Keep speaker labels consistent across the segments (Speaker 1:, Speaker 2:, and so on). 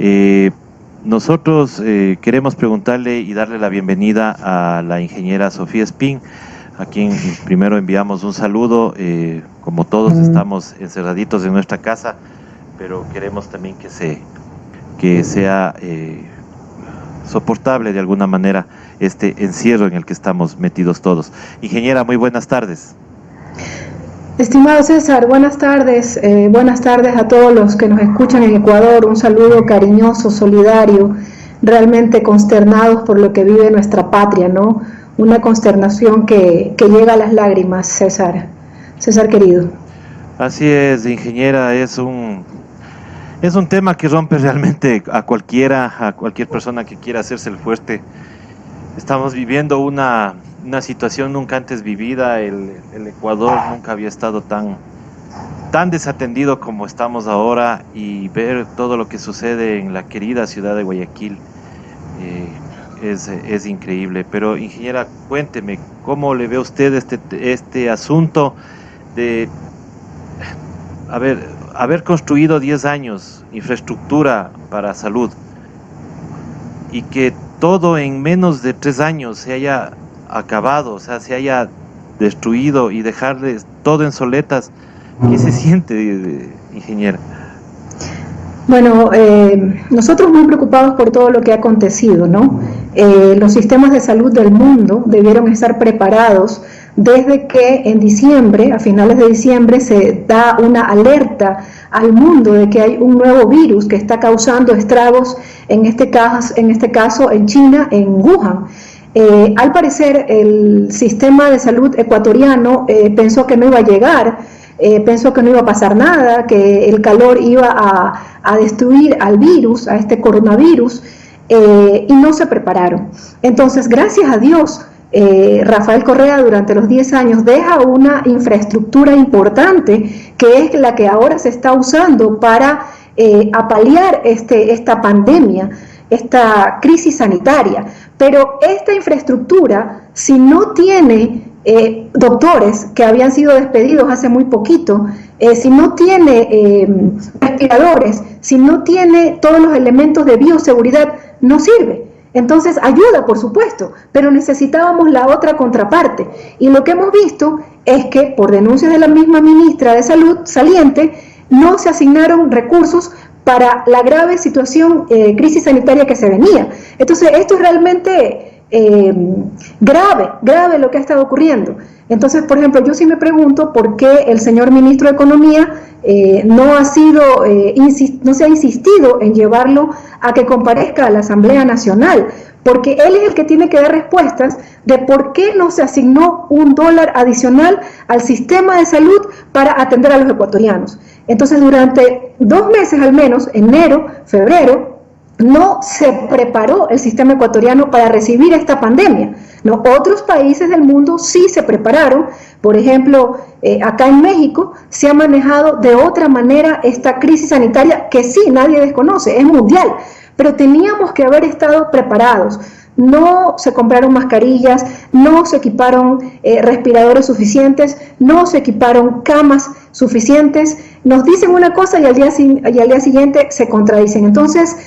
Speaker 1: Eh, Nosotros queremos preguntarle y darle la bienvenida a la ingeniera Sofía Espín, a quien primero enviamos un saludo. Como todos estamos encerraditos en nuestra casa, pero queremos también que sea soportable de alguna manera este encierro en el que estamos metidos todos. Ingeniera, muy buenas tardes.
Speaker 2: Estimado César, buenas tardes a todos los que nos escuchan en Ecuador, un saludo cariñoso, solidario, realmente consternados por lo que vive nuestra patria, ¿no? Una consternación que llega a las lágrimas, César querido.
Speaker 1: Así es, ingeniera, es un tema que rompe realmente a cualquier persona que quiera hacerse el fuerte. Estamos viviendo una situación nunca antes vivida. El Ecuador nunca había estado tan desatendido como estamos ahora, y ver todo lo que sucede en la querida ciudad de Guayaquil es increíble. Pero, ingeniera, cuénteme, ¿cómo le ve usted este asunto de haber construido 10 años infraestructura para salud y que todo en menos de 3 años se haya acabado, o sea, se haya destruido, y dejarles todo en soletas? ¿Qué se siente, ingeniera?
Speaker 2: Bueno, nosotros muy preocupados por todo lo que ha acontecido, ¿no? Los sistemas de salud del mundo debieron estar preparados desde que en diciembre, a finales de diciembre, se da una alerta al mundo de que hay un nuevo virus que está causando estragos, en este caso en China, en Wuhan. Al parecer, el sistema de salud ecuatoriano pensó que no iba a llegar, pensó que no iba a pasar nada, que el calor iba a destruir al virus, a este coronavirus, y no se prepararon. Entonces, gracias a Dios, Rafael Correa durante los 10 años deja una infraestructura importante, que es la que ahora se está usando para apalear esta pandemia, esta crisis sanitaria. Pero esta infraestructura, si no tiene doctores que habían sido despedidos hace muy poquito, si no tiene respiradores, si no tiene todos los elementos de bioseguridad, no sirve. Entonces ayuda, por supuesto, pero necesitábamos la otra contraparte. Y lo que hemos visto es que, por denuncias de la misma ministra de Salud saliente, no se asignaron recursos para la grave situación, crisis sanitaria que se venía. Entonces, esto es realmente grave lo que ha estado ocurriendo. Entonces, por ejemplo, yo sí me pregunto por qué el señor ministro de Economía no se ha insistido en llevarlo a que comparezca a la Asamblea Nacional, porque él es el que tiene que dar respuestas de por qué no se asignó $1 adicional al sistema de salud para atender a los ecuatorianos. Entonces, durante 2 meses al menos, enero, febrero, no se preparó el sistema ecuatoriano para recibir esta pandemia. No, otros países del mundo sí se prepararon. Por ejemplo, acá en México se ha manejado de otra manera esta crisis sanitaria, que sí, nadie desconoce, es mundial, pero teníamos que haber estado preparados. No se compraron mascarillas, no se equiparon respiradores suficientes, no se equiparon camas suficientes. Nos dicen una cosa y al día siguiente se contradicen. Entonces,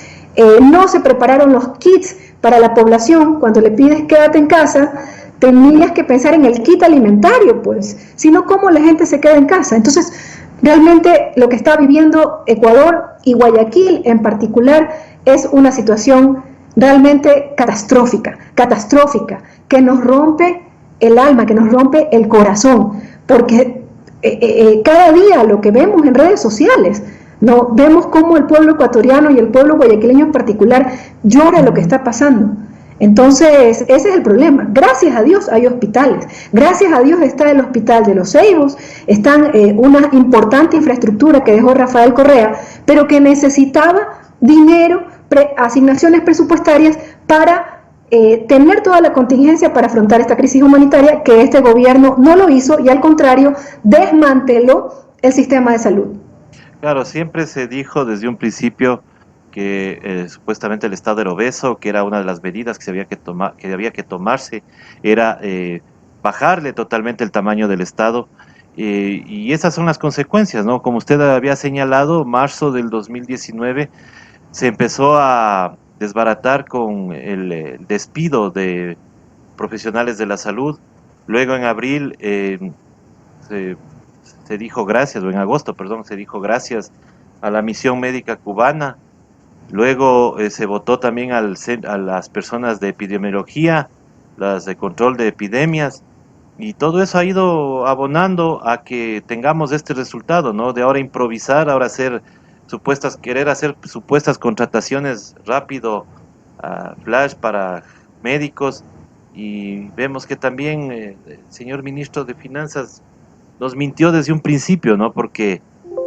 Speaker 2: no se prepararon los kits para la población. Cuando le pides quédate en casa, tenías que pensar en el kit alimentario, pues, sino cómo la gente se queda en casa. Entonces, realmente lo que está viviendo Ecuador y Guayaquil en particular es una situación realmente catastrófica, que nos rompe el alma, que nos rompe el corazón, porque cada día lo que vemos en redes sociales, no vemos cómo el pueblo ecuatoriano y el pueblo guayaquileño en particular llora lo que está pasando. Entonces, ese es el problema. Gracias a Dios hay hospitales, gracias a Dios está el hospital de Los Ceibos, están una importante infraestructura que dejó Rafael Correa, pero que necesitaba dinero, asignaciones presupuestarias para tener toda la contingencia para afrontar esta crisis humanitaria, que este gobierno no lo hizo y al contrario desmanteló el sistema de salud.
Speaker 1: Claro, siempre se dijo desde un principio que supuestamente el Estado era obeso, que era una de las medidas que había que tomarse, era bajarle totalmente el tamaño del Estado, y esas son las consecuencias, ¿no? Como usted había señalado, marzo del 2019 se empezó a desbaratar con el despido de profesionales de la salud. Luego en abril se, se dijo gracias, o en agosto, perdón, se dijo gracias a la misión médica cubana. Luego se votó también a las personas de epidemiología, las de control de epidemias, y todo eso ha ido abonando a que tengamos este resultado, ¿no? De ahora improvisar, ahora querer hacer supuestas contrataciones rápido, flash para médicos, y vemos que también el señor ministro de Finanzas nos mintió desde un principio, ¿no? Porque,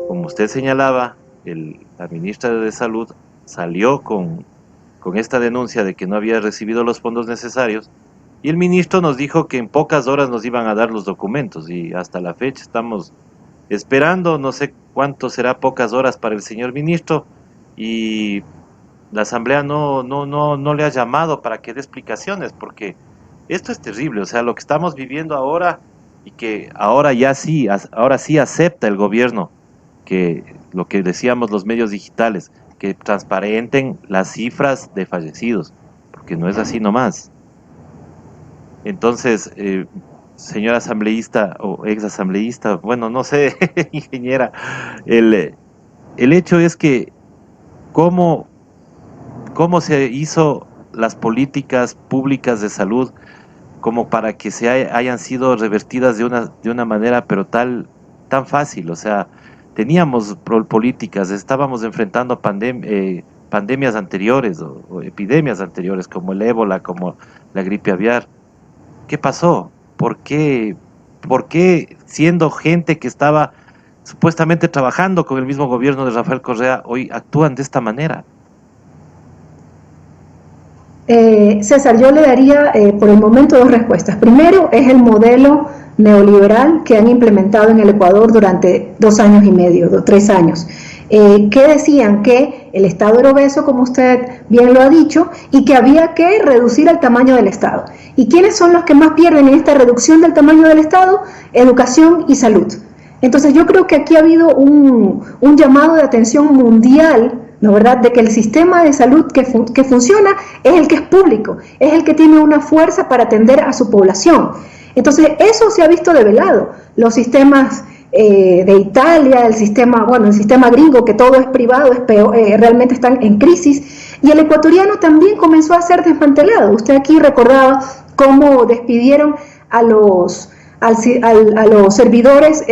Speaker 1: como usted señalaba, la ministra de Salud salió con esta denuncia de que no había recibido los fondos necesarios, y el ministro nos dijo que en pocas horas nos iban a dar los documentos, y hasta la fecha estamos esperando, no sé cuánto será pocas horas para el señor ministro, y la asamblea no le ha llamado para que dé explicaciones, porque esto es terrible. O sea, lo que estamos viviendo ahora, y que ahora sí acepta el gobierno, que lo que decíamos los medios digitales, que transparenten las cifras de fallecidos, porque no es así nomás. Entonces, señor asambleísta o ex asambleísta, bueno, no sé, ingeniera, el hecho es que cómo, cómo se hizo las políticas públicas de salud como para que hayan sido revertidas de una manera pero tan fácil. O sea, teníamos políticas, estábamos enfrentando pandemias anteriores o epidemias anteriores como el ébola, como la gripe aviar. ¿Qué pasó? ¿Por qué siendo gente que estaba supuestamente trabajando con el mismo gobierno de Rafael Correa, hoy actúan de esta manera?
Speaker 2: César, yo le daría por el momento dos respuestas. Primero, es el modelo neoliberal que han implementado en el Ecuador durante 2 años y medio, 3 años. Que decían que el Estado era obeso, como usted bien lo ha dicho, y que había que reducir el tamaño del Estado. ¿Y quiénes son los que más pierden en esta reducción del tamaño del Estado? Educación y salud. Entonces yo creo que aquí ha habido un llamado de atención mundial, ¿no, verdad?, de que el sistema de salud que funciona es el que es público, es el que tiene una fuerza para atender a su población. Entonces eso se ha visto develado. Los sistemas de Italia, el sistema gringo, que todo es privado, realmente están en crisis, y el ecuatoriano también comenzó a ser desmantelado. Usted aquí recordaba cómo despidieron a los servidores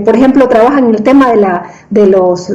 Speaker 2: por ejemplo, trabajan en el tema de los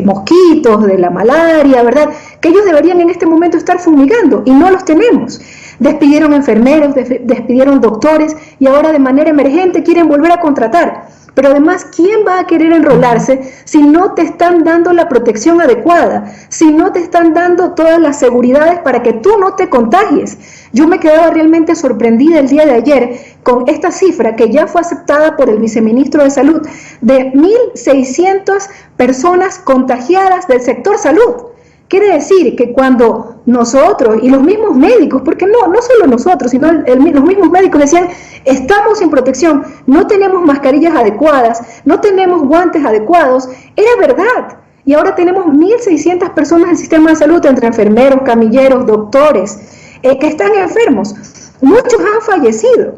Speaker 2: mosquitos, de la malaria, ¿verdad? Que ellos deberían en este momento estar fumigando, y no los tenemos. Despidieron enfermeros, despidieron doctores, y ahora de manera emergente quieren volver a contratar. Pero además, ¿quién va a querer enrolarse si no te están dando la protección adecuada? Si no te están dando todas las seguridades para que tú no te contagies. Yo me quedaba realmente sorprendida el día de ayer con esta cifra que ya fue aceptada por el viceministro de Salud, de 1.600 personas contagiadas del sector salud. Quiere decir que cuando nosotros y los mismos médicos, porque no solo nosotros, sino los mismos médicos decían, estamos sin protección, no tenemos mascarillas adecuadas, no tenemos guantes adecuados, era verdad. Y ahora tenemos 1.600 personas en el sistema de salud, entre enfermeros, camilleros, doctores, que están enfermos. Muchos han fallecido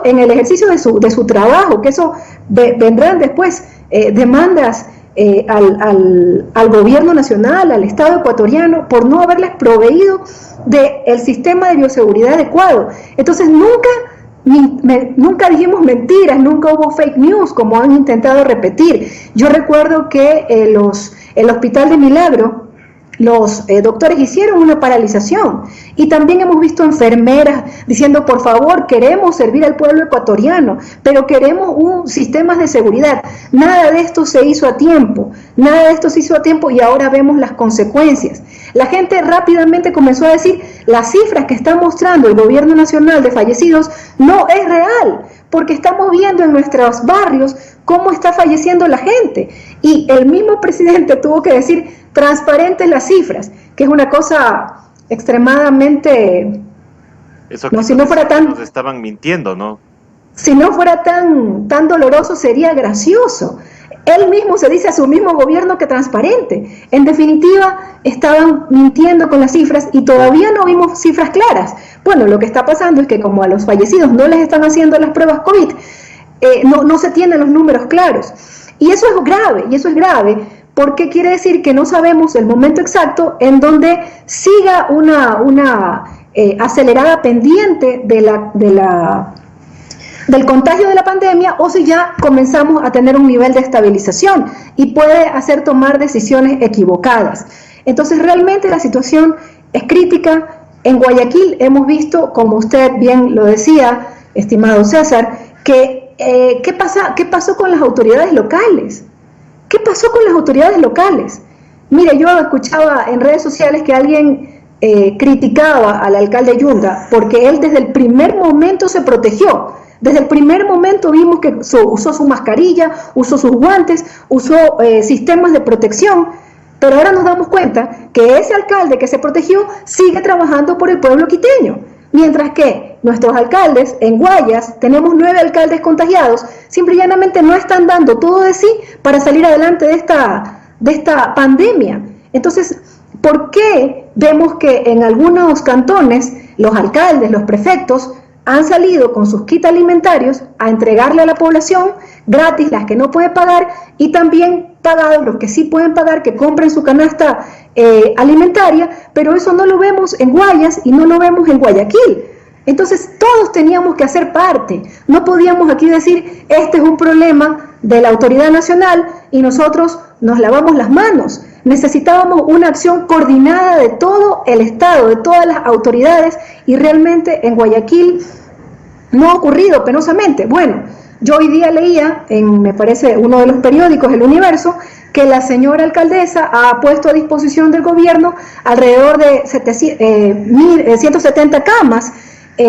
Speaker 2: en el ejercicio de su trabajo, que eso vendrán después demandas al gobierno nacional, al Estado ecuatoriano, por no haberles proveído del sistema de bioseguridad adecuado. Entonces nunca dijimos mentiras, nunca hubo fake news, como han intentado repetir. Yo recuerdo que el Hospital de Milagro, los doctores hicieron una paralización, y también hemos visto enfermeras diciendo, por favor, queremos servir al pueblo ecuatoriano, pero queremos un sistema de seguridad. Nada de esto se hizo a tiempo, y ahora vemos las consecuencias. La gente rápidamente comenzó a decir, las cifras que está mostrando el gobierno nacional de fallecidos no es real, porque estamos viendo en nuestros barrios cómo está falleciendo la gente, y el mismo presidente tuvo que decir, transparentes las cifras, que es una cosa extremadamente...
Speaker 1: Eso no, si no fuera tan... Nos estaban mintiendo, ¿no?
Speaker 2: Si no fuera tan doloroso, sería gracioso. él mismo se dice a su mismo gobierno que transparente. En definitiva, estaban mintiendo con las cifras y todavía no vimos cifras claras. Bueno, lo que está pasando es que como a los fallecidos no les están haciendo las pruebas COVID, no se tienen los números claros. Y eso es grave, porque quiere decir que no sabemos el momento exacto en donde siga una acelerada pendiente del contagio de la pandemia, o si ya comenzamos a tener un nivel de estabilización y puede hacer tomar decisiones equivocadas. Entonces realmente la situación es crítica. En Guayaquil hemos visto, como usted bien lo decía, estimado César, que ¿qué pasó con las autoridades locales? ¿Qué pasó con las autoridades locales? Mire, yo escuchaba en redes sociales que alguien criticaba al alcalde Yunda porque él desde el primer momento se protegió. Desde el primer momento vimos que usó su mascarilla, usó sus guantes, usó sistemas de protección, pero ahora nos damos cuenta que ese alcalde que se protegió sigue trabajando por el pueblo quiteño, mientras que nuestros alcaldes en Guayas, tenemos 9 alcaldes contagiados, simple y llanamente no están dando todo de sí para salir adelante de esta pandemia. Entonces, ¿por qué vemos que en algunos cantones los alcaldes, los prefectos, han salido con sus kits alimentarios a entregarle a la población gratis las que no puede pagar y también pagados los que sí pueden pagar, que compren su canasta alimentaria, pero eso no lo vemos en Guayas y no lo vemos en Guayaquil? Entonces todos teníamos que hacer parte, no podíamos aquí decir este es un problema de la autoridad nacional y nosotros nos lavamos las manos. Necesitábamos una acción coordinada de todo el Estado, de todas las autoridades, y realmente en Guayaquil no ha ocurrido, penosamente. Bueno, yo hoy día leía me parece, uno de los periódicos, El Universo, que la señora alcaldesa ha puesto a disposición del gobierno alrededor de 170 camas,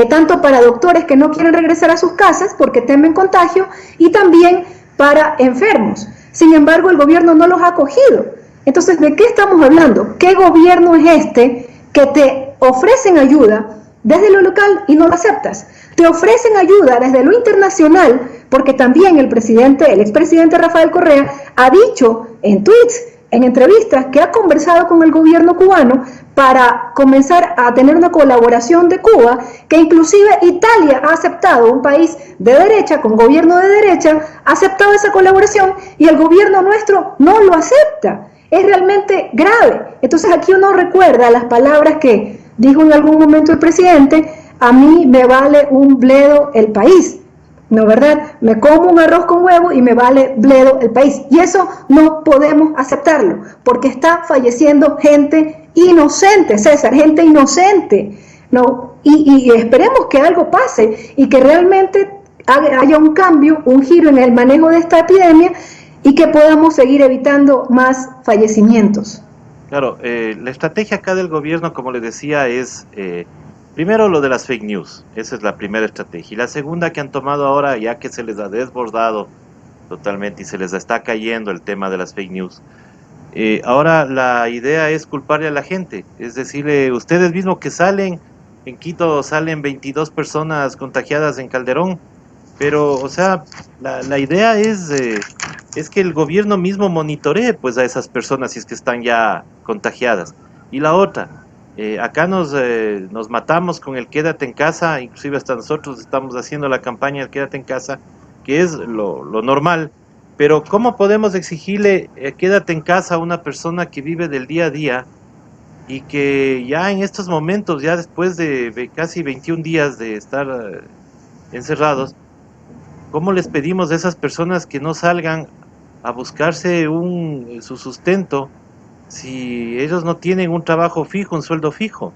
Speaker 2: tanto para doctores que no quieren regresar a sus casas porque temen contagio, y también para enfermos. Sin embargo, el gobierno no los ha acogido. Entonces, ¿de qué estamos hablando? ¿Qué gobierno es este que te ofrecen ayuda desde lo local y no lo aceptas? Te ofrecen ayuda desde lo internacional, porque también el expresidente Rafael Correa ha dicho en tweets, en entrevistas, que ha conversado con el gobierno cubano para comenzar a tener una colaboración de Cuba, que inclusive Italia ha aceptado, un país de derecha, con gobierno de derecha, ha aceptado esa colaboración y el gobierno nuestro no lo acepta. Es realmente grave. Entonces aquí uno recuerda las palabras que dijo en algún momento el presidente: a mí me vale un bledo el país, ¿no, verdad? Me como un arroz con huevo y me vale bledo el país. Y eso no podemos aceptarlo, porque está falleciendo gente inocente, César, gente inocente, ¿no? Y esperemos que algo pase y que realmente haya un cambio, un giro en el manejo de esta epidemia y que podamos seguir evitando más fallecimientos.
Speaker 1: Claro, la estrategia acá del gobierno, como les decía, es primero lo de las fake news. Esa es la primera estrategia. Y la segunda que han tomado ahora, ya que se les ha desbordado totalmente y se les está cayendo el tema de las fake news, ahora la idea es culparle a la gente. Es decirle, ustedes mismos que salen, en Quito salen 22 personas contagiadas en Calderón, pero, o sea, la idea es que el gobierno mismo monitoree pues a esas personas si es que están ya contagiadas. Y la otra, acá nos matamos con el quédate en casa, inclusive hasta nosotros estamos haciendo la campaña del quédate en casa, que es lo normal, pero ¿cómo podemos exigirle quédate en casa a una persona que vive del día a día y que ya en estos momentos, ya después de casi 21 días de estar encerrados, ¿cómo les pedimos a esas personas que no salgan a buscarse su sustento si ellos no tienen un trabajo fijo, un sueldo fijo?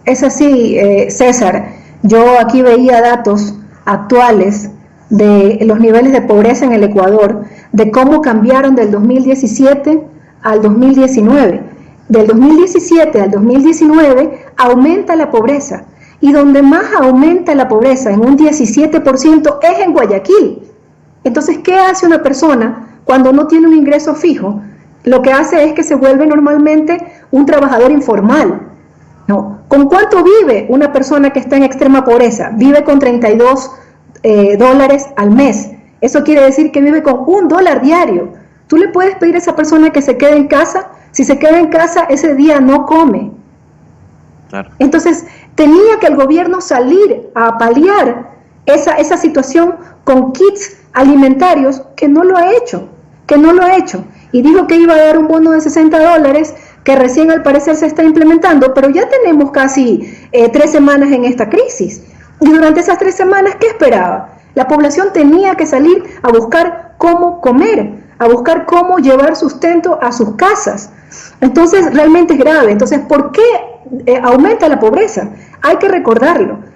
Speaker 2: Es así, César. Yo aquí veía datos actuales de los niveles de pobreza en el Ecuador, de cómo cambiaron del 2017 al 2019. Del 2017 al 2019 aumenta la pobreza. Y donde más aumenta la pobreza, en un 17%, es en Guayaquil. Entonces, ¿qué hace una persona cuando no tiene un ingreso fijo? Lo que hace es que se vuelve normalmente un trabajador informal, ¿no? ¿Con cuánto vive una persona que está en extrema pobreza? Vive con $32 al mes. Eso quiere decir que vive con $1 diario. Tú le puedes pedir a esa persona que se quede en casa. Si se queda en casa, ese día no come. Claro. Entonces, tenía que el gobierno salir a paliar esa situación con kits alimentarios, que no lo ha hecho, y dijo que iba a dar un bono de $60, que recién al parecer se está implementando, pero ya tenemos casi 3 semanas en esta crisis, y durante esas 3 semanas, ¿qué esperaba? La población tenía que salir a buscar cómo comer, a buscar cómo llevar sustento a sus casas. Entonces, realmente es grave. Entonces, ¿por qué aumenta la pobreza? Hay que recordarlo.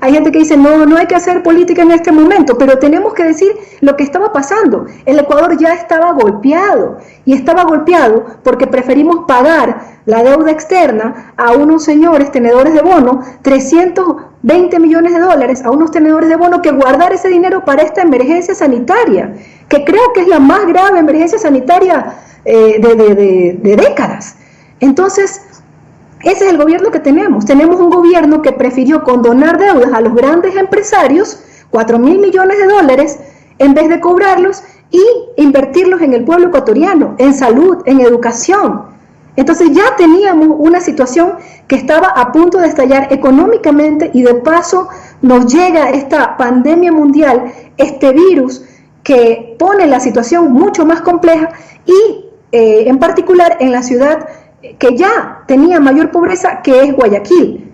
Speaker 2: Hay gente que dice, no hay que hacer política en este momento, pero tenemos que decir lo que estaba pasando. El Ecuador ya estaba golpeado, y estaba golpeado porque preferimos pagar la deuda externa a unos señores tenedores de bono, $320 millones a unos tenedores de bono, que guardar ese dinero para esta emergencia sanitaria, que creo que es la más grave emergencia sanitaria de décadas. Entonces, ese es el gobierno que tenemos. Tenemos un gobierno que prefirió condonar deudas a los grandes empresarios, $4.000 millones, en vez de cobrarlos y invertirlos en el pueblo ecuatoriano, en salud, en educación. Entonces ya teníamos una situación que estaba a punto de estallar económicamente, y de paso nos llega esta pandemia mundial, este virus que pone la situación mucho más compleja, y en particular en la ciudad que ya tenía mayor pobreza, que es Guayaquil.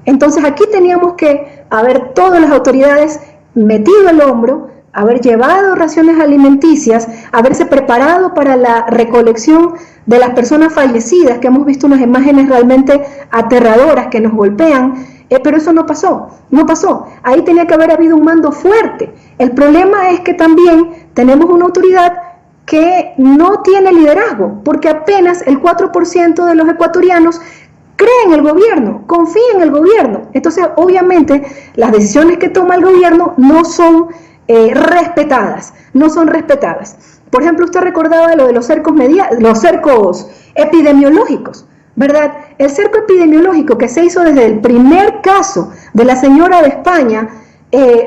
Speaker 2: Entonces aquí teníamos que haber todas las autoridades metido el hombro, haber llevado raciones alimenticias, haberse preparado para la recolección de las personas fallecidas, que hemos visto unas imágenes realmente aterradoras que nos golpean, pero eso no pasó. Ahí tenía que haber habido un mando fuerte. El problema es que también tenemos una autoridad que no tiene liderazgo, porque apenas el 4% de los ecuatorianos cree en el gobierno, confía en el gobierno. Entonces, obviamente, las decisiones que toma el gobierno no son respetadas. Por ejemplo, usted recordaba lo de los cercos epidemiológicos, ¿verdad? El cerco epidemiológico que se hizo desde el primer caso de la señora de España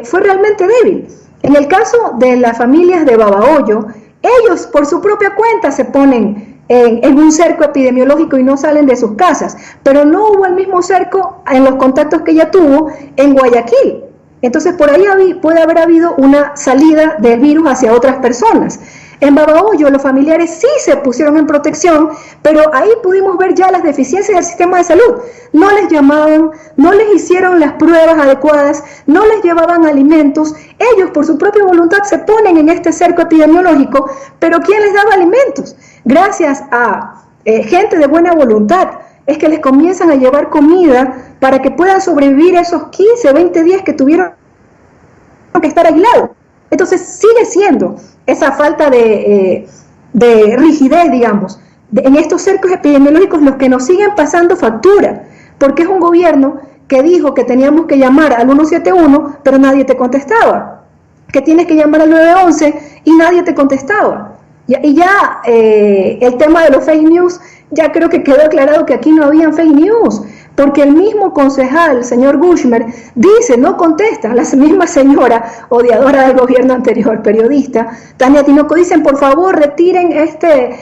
Speaker 2: fue realmente débil. En el caso de las familias de Babahoyo, ellos por su propia cuenta se ponen en un cerco epidemiológico y no salen de sus casas, pero no hubo el mismo cerco en los contactos que ella tuvo en Guayaquil. Entonces por ahí puede haber habido una salida del virus hacia otras personas. En Babahoyo los familiares sí se pusieron en protección, pero ahí pudimos ver ya las deficiencias del sistema de salud. No les llamaban, no les hicieron las pruebas adecuadas, no les llevaban alimentos. Ellos por su propia voluntad se ponen en este cerco epidemiológico, pero ¿quién les daba alimentos? Gracias a gente de buena voluntad es que les comienzan a llevar comida para que puedan sobrevivir esos 15, 20 días que tuvieron que estar aislados. Entonces sigue siendo esa falta de rigidez, digamos, en estos cercos epidemiológicos, los que nos siguen pasando factura, porque es un gobierno que dijo que teníamos que llamar al 171, pero nadie te contestaba, que tienes que llamar al 911 y nadie te contestaba. Y ya el tema de los fake news, ya creo que quedó aclarado que aquí no habían fake news, porque el mismo concejal, señor Gushmer, dice, no contesta. La misma señora odiadora del gobierno anterior, periodista, Tania Tinoco, dicen, por favor, retiren este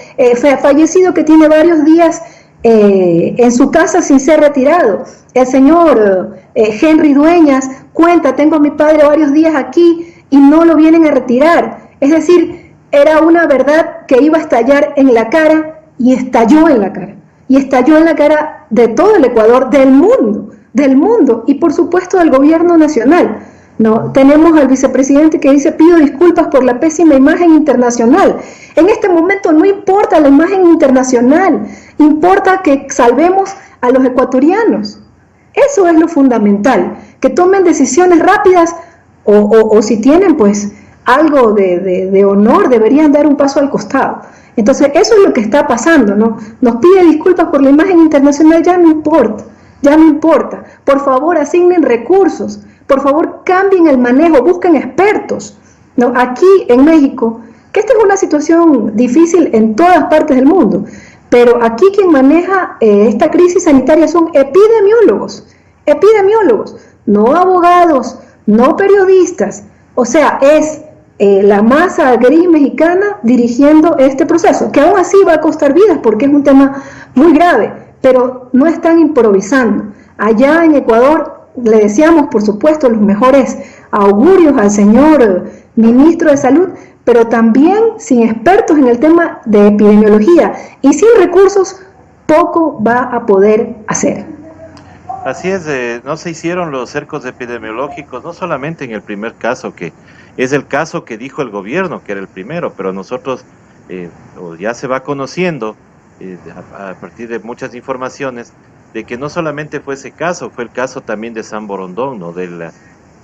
Speaker 2: fallecido que tiene varios días en su casa sin ser retirado. El señor Henry Dueñas cuenta, tengo a mi padre varios días aquí y no lo vienen a retirar. Es decir, era una verdad que iba a estallar en la cara, y estalló en la cara. Y estalló en la cara de todo el Ecuador, del mundo, y por supuesto del gobierno nacional. No, tenemos al vicepresidente que dice, pido disculpas por la pésima imagen internacional. En este momento no importa la imagen internacional, importa que salvemos a los ecuatorianos. Eso es lo fundamental, que tomen decisiones rápidas, o si tienen pues algo de honor, deberían dar un paso al costado. Entonces eso es lo que está pasando, ¿no? Nos pide disculpas por la imagen internacional, ya no importa. Por favor, asignen recursos, por favor, cambien el manejo, busquen expertos, ¿no? Aquí en México, que esta es una situación difícil en todas partes del mundo, pero aquí quien maneja esta crisis sanitaria son epidemiólogos, no abogados, no periodistas. O sea, es la masa gris mexicana dirigiendo este proceso, que aún así va a costar vidas porque es un tema muy grave, pero no están improvisando. Allá en Ecuador le deseamos, por supuesto, los mejores augurios al señor ministro de Salud, pero también sin expertos en el tema de epidemiología y sin recursos, poco va a poder hacer.
Speaker 1: Así es, no se hicieron los cercos epidemiológicos, no solamente en el primer caso, que es el caso que dijo el gobierno, que era el primero, pero nosotros ya se va conociendo a partir de muchas informaciones de que no solamente fue ese caso, fue el caso también de San Borondón, ¿no?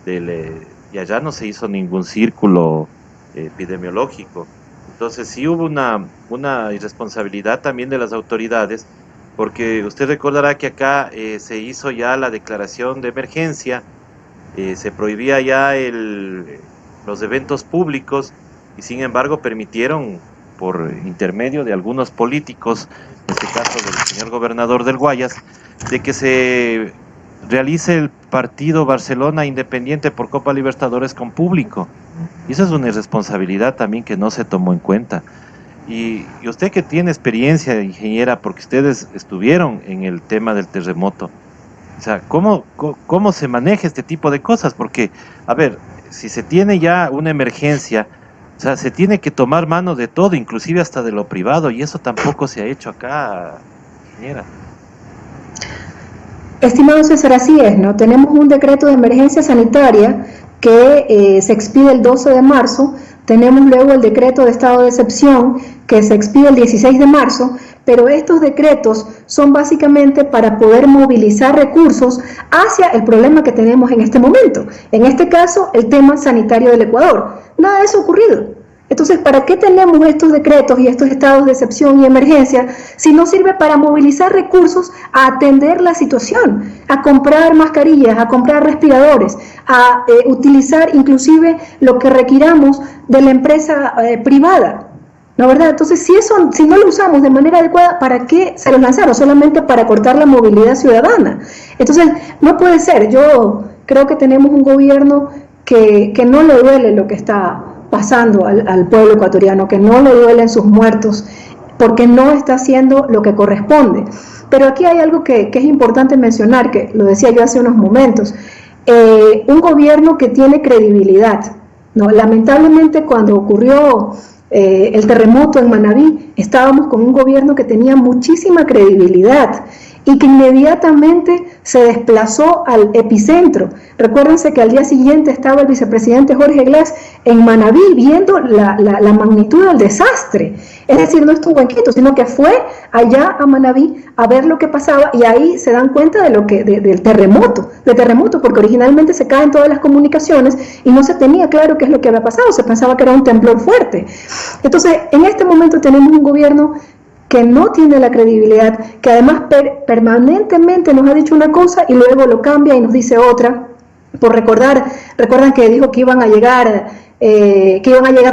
Speaker 1: Y allá no se hizo ningún círculo epidemiológico. Entonces sí hubo una irresponsabilidad también de las autoridades, porque usted recordará que acá se hizo ya la declaración de emergencia, se prohibía ya los eventos públicos y sin embargo permitieron por intermedio de algunos políticos, en este caso del señor gobernador del Guayas, de que se realice el partido Barcelona Independiente por Copa Libertadores con público. Y eso es una irresponsabilidad también que no se tomó en cuenta. Y usted que tiene experiencia, ingeniera, porque ustedes estuvieron en el tema del terremoto, o sea, ¿cómo se maneja este tipo de cosas? Porque, a ver, si se tiene ya una emergencia, o sea, se tiene que tomar mano de todo, inclusive hasta de lo privado, y eso tampoco se ha hecho acá, ingeniera.
Speaker 2: Estimado César, así es, ¿no? Tenemos un decreto de emergencia sanitaria que se expide el 12 de marzo, tenemos luego el decreto de estado de excepción que se expide el 16 de marzo, pero estos decretos son básicamente para poder movilizar recursos hacia el problema que tenemos en este momento. En este caso, el tema sanitario del Ecuador. Nada de eso ha ocurrido. Entonces, ¿para qué tenemos estos decretos y estos estados de excepción y emergencia si no sirve para movilizar recursos a atender la situación, a comprar mascarillas, a comprar respiradores, a utilizar inclusive lo que requiramos de la empresa privada? ¿No, verdad? Entonces, si no lo usamos de manera adecuada, ¿para qué se los lanzaron? Solamente para cortar la movilidad ciudadana. Entonces, no puede ser. Yo creo que tenemos un gobierno que no le duele lo que está pasando al pueblo ecuatoriano, que no le duelen sus muertos, porque no está haciendo lo que corresponde. Pero aquí hay algo que es importante mencionar, que lo decía yo hace unos momentos, un gobierno que tiene credibilidad, ¿no? Lamentablemente cuando ocurrió el terremoto en Manabí, estábamos con un gobierno que tenía muchísima credibilidad y que inmediatamente se desplazó al epicentro. Recuérdense que al día siguiente estaba el vicepresidente Jorge Glass en Manabí viendo la magnitud del desastre. Es decir, no estuvo en Quito, sino que fue allá a Manabí a ver lo que pasaba y ahí se dan cuenta del terremoto, porque originalmente se caen todas las comunicaciones y no se tenía claro qué es lo que había pasado, se pensaba que era un temblor fuerte. Entonces, en este momento tenemos un gobierno que no tiene la credibilidad, que además permanentemente nos ha dicho una cosa y luego lo cambia y nos dice otra. Recuerdan que dijo que iban a llegar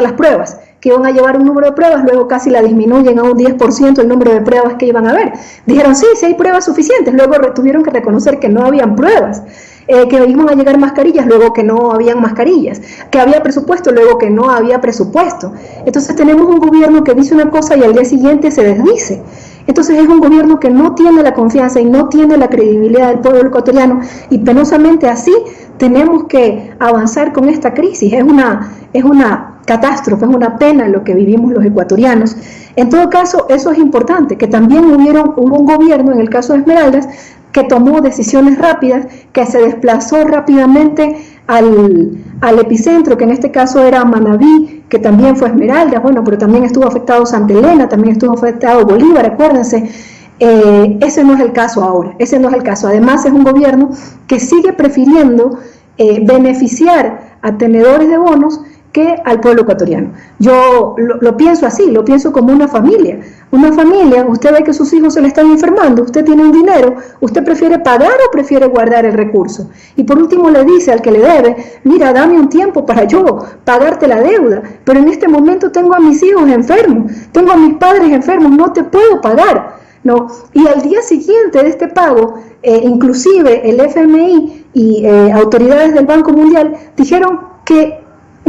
Speaker 2: las pruebas, que iban a llevar un número de pruebas, luego casi la disminuyen a un 10% el número de pruebas que iban a haber. Dijeron, sí hay pruebas suficientes, luego tuvieron que reconocer que no habían pruebas. Que iban a llegar mascarillas, luego que no habían mascarillas, que había presupuesto, luego que no había presupuesto. Entonces tenemos un gobierno que dice una cosa y al día siguiente se desdice. Entonces es un gobierno que no tiene la confianza y no tiene la credibilidad del pueblo ecuatoriano y penosamente así tenemos que avanzar con esta crisis. Es una catástrofe, es una pena lo que vivimos los ecuatorianos. En todo caso, eso es importante, que también hubo un gobierno, en el caso de Esmeraldas, que tomó decisiones rápidas, que se desplazó rápidamente al epicentro, que en este caso era Manabí, que también fue Esmeraldas, bueno, pero también estuvo afectado Santa Elena, también estuvo afectado Bolívar, acuérdense. Ese no es el caso ahora, ese no es el caso. Además es un gobierno que sigue prefiriendo beneficiar a tenedores de bonos que al pueblo ecuatoriano. Yo lo pienso así, lo pienso como una familia. Una familia, usted ve que sus hijos se le están enfermando, usted tiene un dinero, usted prefiere pagar o prefiere guardar el recurso. Y por último le dice al que le debe, mira, dame un tiempo para yo pagarte la deuda, pero en este momento tengo a mis hijos enfermos, tengo a mis padres enfermos, no te puedo pagar. ¿No? Y al día siguiente de este pago, inclusive el FMI y autoridades del Banco Mundial dijeron que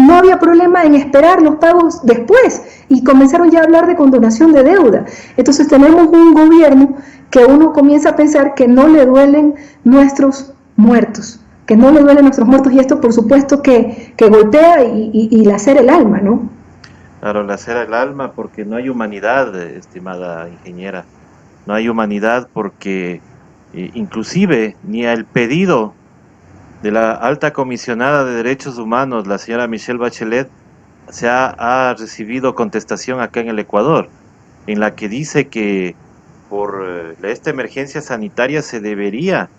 Speaker 2: no había problema en esperar los pagos después y comenzaron ya a hablar de condonación de deuda. Entonces tenemos un gobierno que uno comienza a pensar que no le duelen nuestros muertos, y esto por supuesto que golpea y lacera el alma, ¿no?
Speaker 1: Claro, lacera el alma porque no hay humanidad, estimada ingeniera, no hay humanidad porque inclusive ni al pedido de la alta comisionada de derechos humanos, la señora Michelle Bachelet, ha recibido contestación acá en el Ecuador, en la que dice que por esta emergencia sanitaria se debería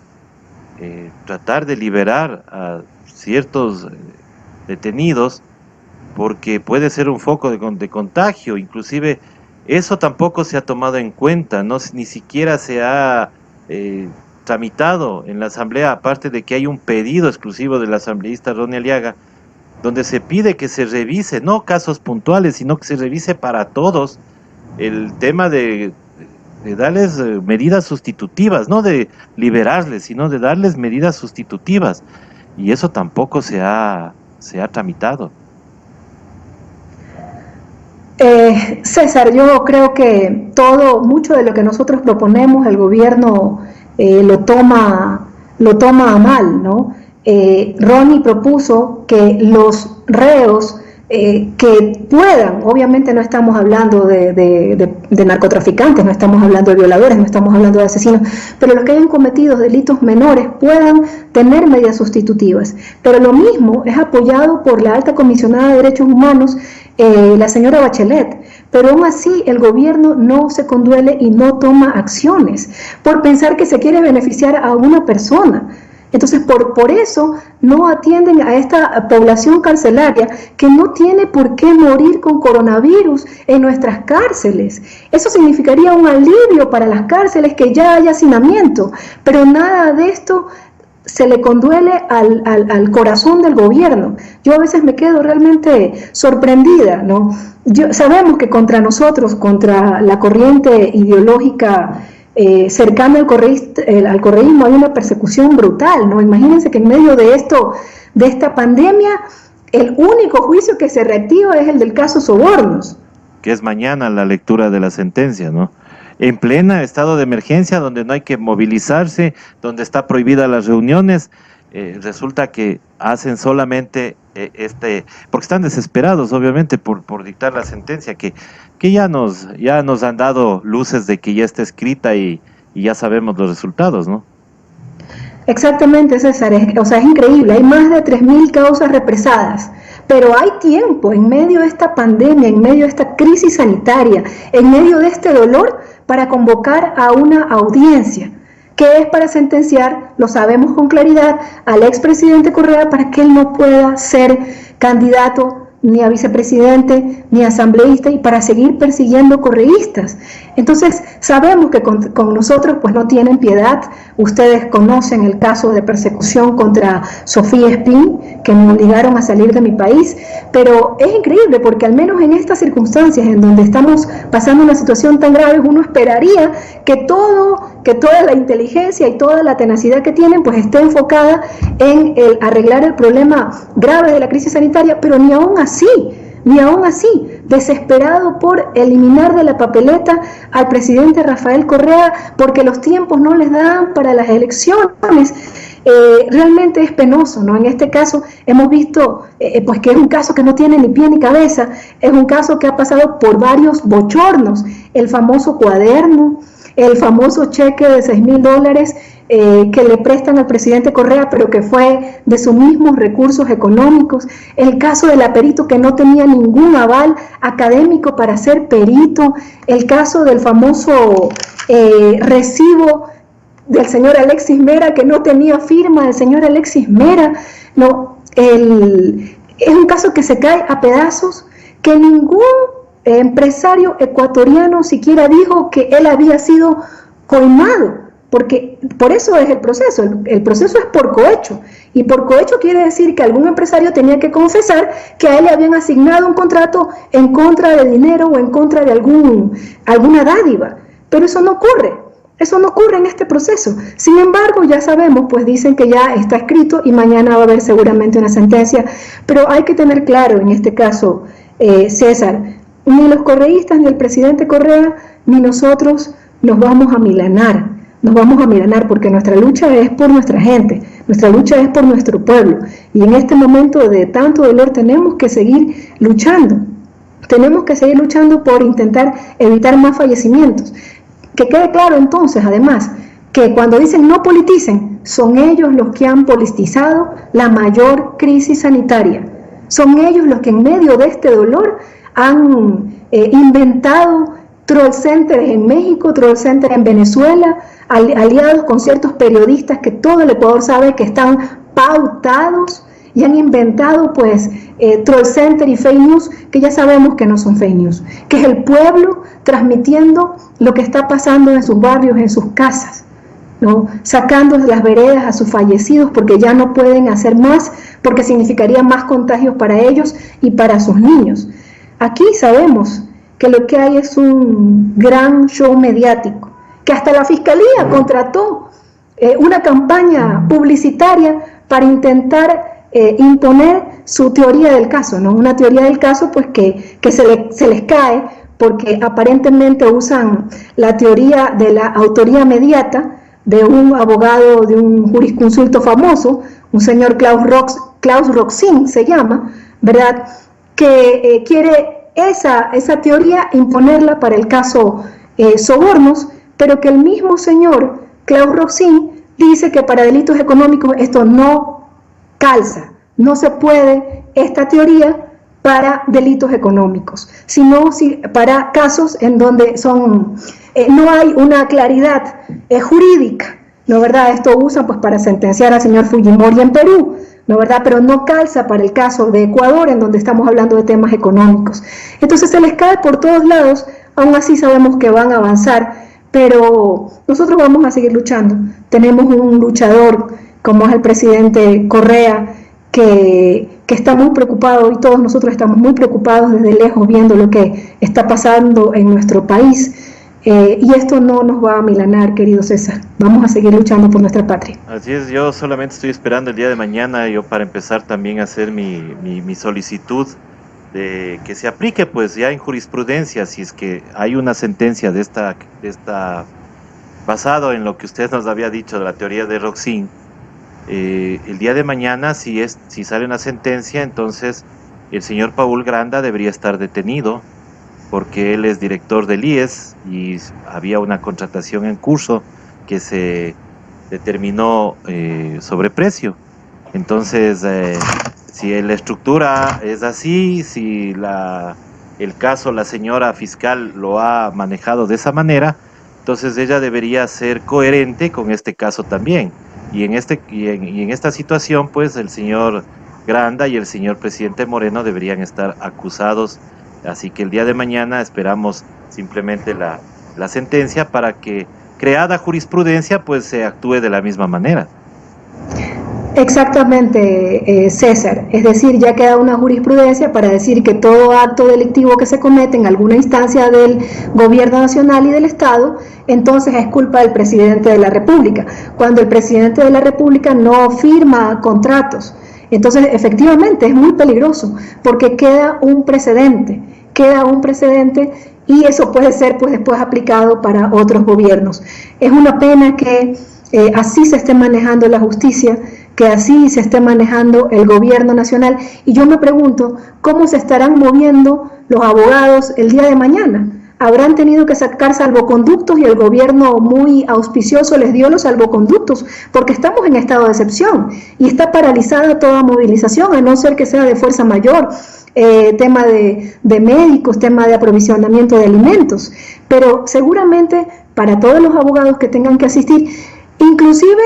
Speaker 1: tratar de liberar a ciertos detenidos porque puede ser un foco de contagio. Inclusive eso tampoco se ha tomado en cuenta, no, ni siquiera se ha tramitado en la asamblea, aparte de que hay un pedido exclusivo del asambleísta Ronnie Aliaga, donde se pide que se revise, no casos puntuales, sino que se revise para todos el tema de darles medidas sustitutivas, no de liberarles, sino de darles medidas sustitutivas, y eso tampoco se ha tramitado.
Speaker 2: César, yo creo que mucho de lo que nosotros proponemos, el gobierno lo toma a mal, ¿no? Ronnie propuso que los reos que puedan, obviamente no estamos hablando de narcotraficantes, no estamos hablando de violadores, no estamos hablando de asesinos, pero los que hayan cometido delitos menores puedan tener medidas sustitutivas. Pero lo mismo es apoyado por la alta comisionada de derechos humanos, la señora Bachelet, pero aún así el gobierno no se conduele y no toma acciones por pensar que se quiere beneficiar a una persona. Entonces, por eso no atienden a esta población carcelaria que no tiene por qué morir con coronavirus en nuestras cárceles. Eso significaría un alivio para las cárceles, que ya haya hacinamiento, pero nada de esto se le conduele al corazón del gobierno. Yo a veces me quedo realmente sorprendida, ¿no? Sabemos que contra nosotros, contra la corriente ideológica cercana al correísmo, hay una persecución brutal, ¿no? Imagínense que en medio de esta pandemia, el único juicio que se reactiva es el del caso Sobornos.
Speaker 1: Que es mañana la lectura de la sentencia, ¿no? En plena estado de emergencia, donde no hay que movilizarse, donde está prohibida las reuniones, resulta que hacen solamente porque están desesperados, obviamente, por dictar la sentencia, que ya nos han dado luces de que ya está escrita y ya sabemos los resultados, ¿no?
Speaker 2: Exactamente, César, es increíble, hay más de 3.000 causas represadas, pero hay tiempo en medio de esta pandemia, en medio de esta crisis sanitaria, en medio de este dolor, para convocar a una audiencia, que es para sentenciar, lo sabemos con claridad, al expresidente Correa para que él no pueda ser candidato ni a vicepresidente, ni a asambleísta, y para seguir persiguiendo correístas. Entonces, sabemos que con nosotros pues no tienen piedad. Ustedes conocen el caso de persecución contra Sofía Espín, que me obligaron a salir de mi país, pero es increíble porque al menos en estas circunstancias en donde estamos pasando una situación tan grave, uno esperaría que toda la inteligencia y toda la tenacidad que tienen pues esté enfocada en arreglar el problema grave de la crisis sanitaria, pero ni aún así, desesperado por eliminar de la papeleta al presidente Rafael Correa porque los tiempos no les dan para las elecciones. Realmente es penoso, ¿no? En este caso hemos visto pues que es un caso que no tiene ni pie ni cabeza, es un caso que ha pasado por varios bochornos, el famoso cuaderno, el famoso cheque de $6,000 que le prestan al presidente Correa, pero que fue de sus mismos recursos económicos, el caso del perito que no tenía ningún aval académico para ser perito, el caso del famoso recibo del señor Alexis Mera que no tenía firma del señor Alexis Mera. No, es un caso que se cae a pedazos, que ningún empresario ecuatoriano siquiera dijo que él había sido coimado, porque por eso es el proceso es por cohecho, y por cohecho quiere decir que algún empresario tenía que confesar que a él le habían asignado un contrato en contra de dinero o en contra de alguna dádiva, pero eso no ocurre. Eso no ocurre en este proceso. Sin embargo, ya sabemos, pues dicen que ya está escrito y mañana va a haber seguramente una sentencia, pero hay que tener claro en este caso, César, ni los correístas, ni el presidente Correa, ni nosotros nos vamos a milanar porque nuestra lucha es por nuestra gente, nuestra lucha es por nuestro pueblo, y en este momento de tanto dolor tenemos que seguir luchando por intentar evitar más fallecimientos. Que quede claro entonces, además, que cuando dicen no politicen, son ellos los que han politizado la mayor crisis sanitaria. Son ellos los que en medio de este dolor han inventado troll centers en México, troll centers en Venezuela, aliados con ciertos periodistas que todo el Ecuador sabe que están pautados y han inventado pues troll center y fake news que ya sabemos que no son fake news, que es el pueblo transmitiendo lo que está pasando en sus barrios, en sus casas, ¿no? Sacando de las veredas a sus fallecidos porque ya no pueden hacer más, porque significaría más contagios para ellos y para sus niños. Aquí sabemos que lo que hay es un gran show mediático, que hasta la Fiscalía contrató una campaña publicitaria para intentar imponer su teoría del caso, ¿no? Una teoría del caso pues que se les cae porque aparentemente usan la teoría de la autoría mediata de un abogado, de un jurisconsulto famoso, un señor Klaus Roxin se llama, ¿verdad? Que quiere esa teoría imponerla para el caso sobornos, pero que el mismo señor Klaus Roxin dice que para delitos económicos esto no calza, no se puede esta teoría para delitos económicos, sino para casos en donde no hay una claridad jurídica, ¿no verdad? Esto usan pues para sentenciar al señor Fujimori en Perú, ¿no verdad? Pero no calza para el caso de Ecuador, en donde estamos hablando de temas económicos. Entonces se les cae por todos lados, aún así sabemos que van a avanzar, pero nosotros vamos a seguir luchando. Tenemos un luchador como es el presidente Correa, que está muy preocupado, y todos nosotros estamos muy preocupados desde lejos viendo lo que está pasando en nuestro país. Y esto no nos va a milanar, querido César. Vamos a seguir luchando por nuestra patria.
Speaker 1: Así es, yo solamente estoy esperando el día de mañana, yo para empezar también a hacer mi solicitud de que se aplique pues ya en jurisprudencia, si es que hay una sentencia de esta basado en lo que usted nos había dicho de la teoría de Roxin. El día de mañana, si sale una sentencia, entonces el señor Paul Granda debería estar detenido, porque él es director del IES y había una contratación en curso que se determinó sobreprecio. Entonces, si la estructura es así, si el caso, la señora fiscal lo ha manejado de esa manera, entonces ella debería ser coherente con este caso también. Y en esta situación, pues el señor Granda y el señor presidente Moreno deberían estar acusados. Así que el día de mañana esperamos simplemente la sentencia para que, creada jurisprudencia, pues se actúe de la misma manera.
Speaker 2: Exactamente, César. Es decir, ya queda una jurisprudencia para decir que todo acto delictivo que se comete en alguna instancia del gobierno nacional y del Estado, entonces es culpa del presidente de la República. Cuando el presidente de la República no firma contratos, entonces efectivamente es muy peligroso porque queda un precedente y eso puede ser pues después aplicado para otros gobiernos. Es una pena que así se esté manejando la justicia, que así se esté manejando el gobierno nacional, y yo me pregunto cómo se estarán moviendo los abogados el día de mañana. Habrán tenido que sacar salvoconductos y el gobierno muy auspicioso les dio los salvoconductos porque estamos en estado de excepción y está paralizada toda movilización, a no ser que sea de fuerza mayor, tema de médicos, tema de aprovisionamiento de alimentos, pero seguramente para todos los abogados que tengan que asistir, inclusive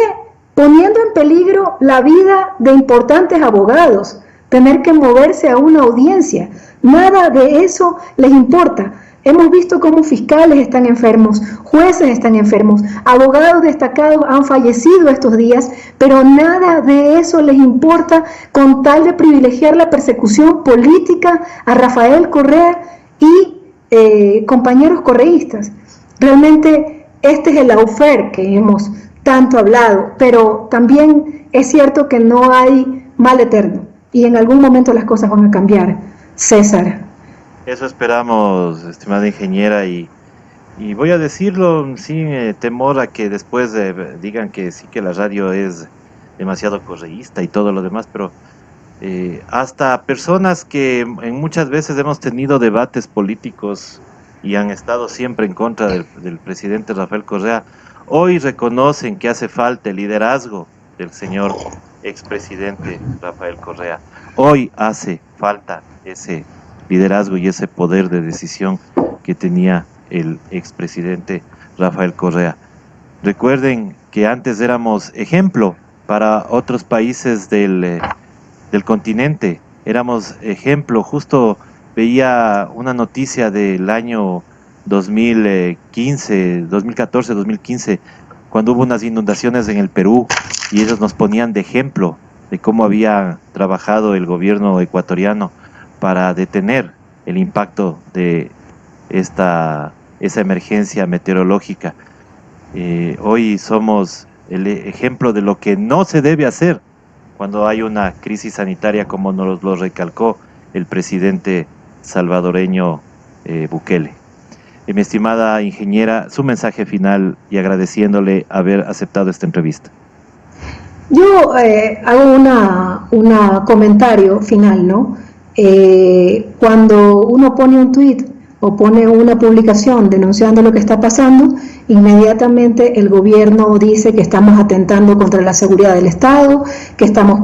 Speaker 2: poniendo en peligro la vida de importantes abogados, tener que moverse a una audiencia, nada de eso les importa. Hemos visto cómo fiscales están enfermos, jueces están enfermos, abogados destacados han fallecido estos días, pero nada de eso les importa con tal de privilegiar la persecución política a Rafael Correa y compañeros correístas. Realmente este es el lawfare que hemos tanto hablado, pero también es cierto que no hay mal eterno y en algún momento las cosas van a cambiar, César.
Speaker 1: Eso esperamos, estimada ingeniera, y voy a decirlo sin temor a que después digan que sí, que la radio es demasiado correísta y todo lo demás, pero hasta personas que muchas veces hemos tenido debates políticos y han estado siempre en contra del presidente Rafael Correa, hoy reconocen que hace falta el liderazgo del señor expresidente Rafael Correa. Hoy hace falta ese liderazgo y ese poder de decisión que tenía el expresidente Rafael Correa. Recuerden que antes éramos ejemplo para otros países del continente, éramos ejemplo. Justo veía una noticia del año 2014-2015, cuando hubo unas inundaciones en el Perú y ellos nos ponían de ejemplo de cómo había trabajado el gobierno ecuatoriano para detener el impacto de esa emergencia meteorológica. Hoy somos el ejemplo de lo que no se debe hacer cuando hay una crisis sanitaria, como nos lo recalcó el presidente salvadoreño Bukele. Mi estimada ingeniera, su mensaje final y agradeciéndole haber aceptado esta entrevista.
Speaker 2: Yo hago una comentario final, ¿no? Cuando uno pone un tuit o pone una publicación denunciando lo que está pasando, inmediatamente el gobierno dice que estamos atentando contra la seguridad del Estado, que estamos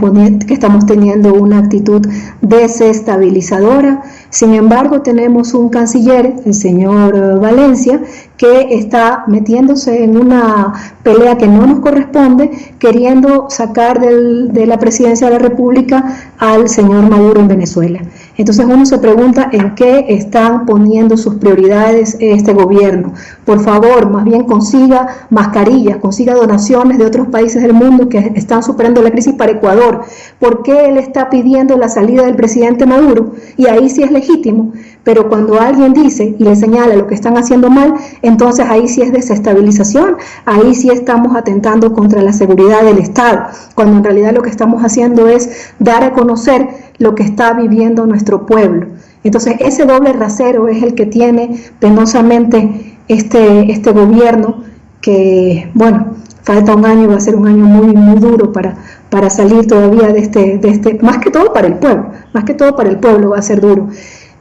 Speaker 2: teniendo una actitud desestabilizadora. Sin embargo, tenemos un canciller, el señor Valencia, que está metiéndose en una pelea que no nos corresponde, queriendo sacar de la presidencia de la República al señor Maduro en Venezuela. Entonces uno se pregunta en qué están poniendo sus prioridades este gobierno. Por favor, más bien consiga mascarillas, consiga donaciones de otros países del mundo que están superando la crisis para Ecuador. ¿Por qué él está pidiendo la salida del presidente Maduro? Y ahí sí es legítimo, pero cuando alguien dice y le señala lo que están haciendo mal, entonces ahí sí es desestabilización, ahí sí estamos atentando contra la seguridad del Estado, cuando en realidad lo que estamos haciendo es dar a conocer lo que está viviendo nuestro pueblo. Entonces ese doble rasero es el que tiene penosamente este gobierno, que bueno, falta un año, va a ser un año muy, muy duro para salir todavía de este, más que todo para el pueblo va a ser duro.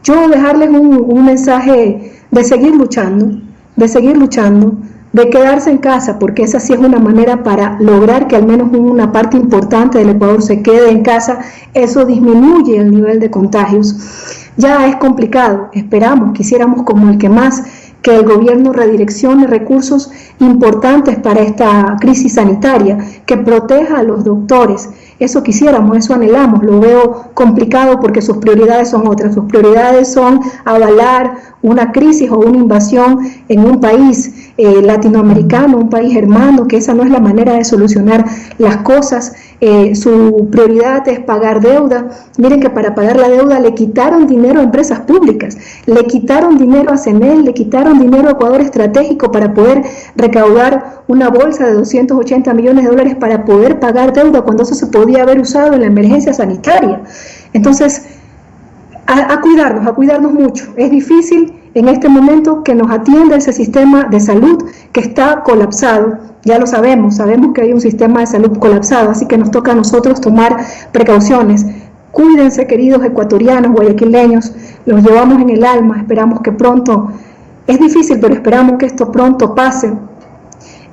Speaker 2: Yo dejarles un mensaje de seguir luchando, de quedarse en casa, porque esa sí es una manera para lograr que al menos una parte importante del Ecuador se quede en casa. Eso disminuye el nivel de contagios. Ya es complicado, quisiéramos como el que más, que el gobierno redireccione recursos importantes para esta crisis sanitaria, que proteja a los doctores. Eso quisiéramos, eso anhelamos. Lo veo complicado porque sus prioridades son otras. Sus prioridades son avalar una crisis o una invasión en un país latinoamericano, un país hermano, que esa no es la manera de solucionar las cosas. Su prioridad es pagar deuda. Miren que para pagar la deuda le quitaron dinero a empresas públicas, le quitaron dinero a CENEL, le quitaron dinero a Ecuador Estratégico para poder recaudar una bolsa de 280 millones de dólares para poder pagar deuda, cuando eso se podía haber usado en la emergencia sanitaria. Entonces, a cuidarnos mucho. Es difícil en este momento que nos atienda ese sistema de salud que está colapsado. Ya lo sabemos que hay un sistema de salud colapsado, así que nos toca a nosotros tomar precauciones. Cuídense, queridos ecuatorianos, guayaquileños, los llevamos en el alma, esperamos que pronto, es difícil, pero esperamos que esto pronto pase.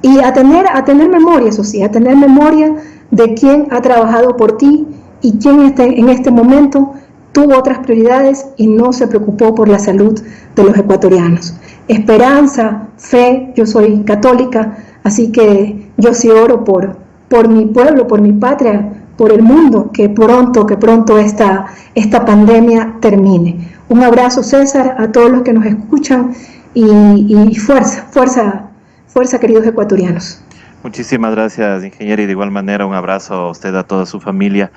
Speaker 2: Y a tener memoria, eso sí, a tener memoria de quién ha trabajado por ti y quién en este momento tuvo otras prioridades y no se preocupó por la salud de los ecuatorianos. Esperanza, fe, yo soy católica, así que yo sí oro por mi pueblo, por mi patria, por el mundo, que pronto esta pandemia termine. Un abrazo, César, a todos los que nos escuchan y fuerza, queridos ecuatorianos.
Speaker 1: Muchísimas gracias, ingeniera, y de igual manera un abrazo a usted, a toda su familia.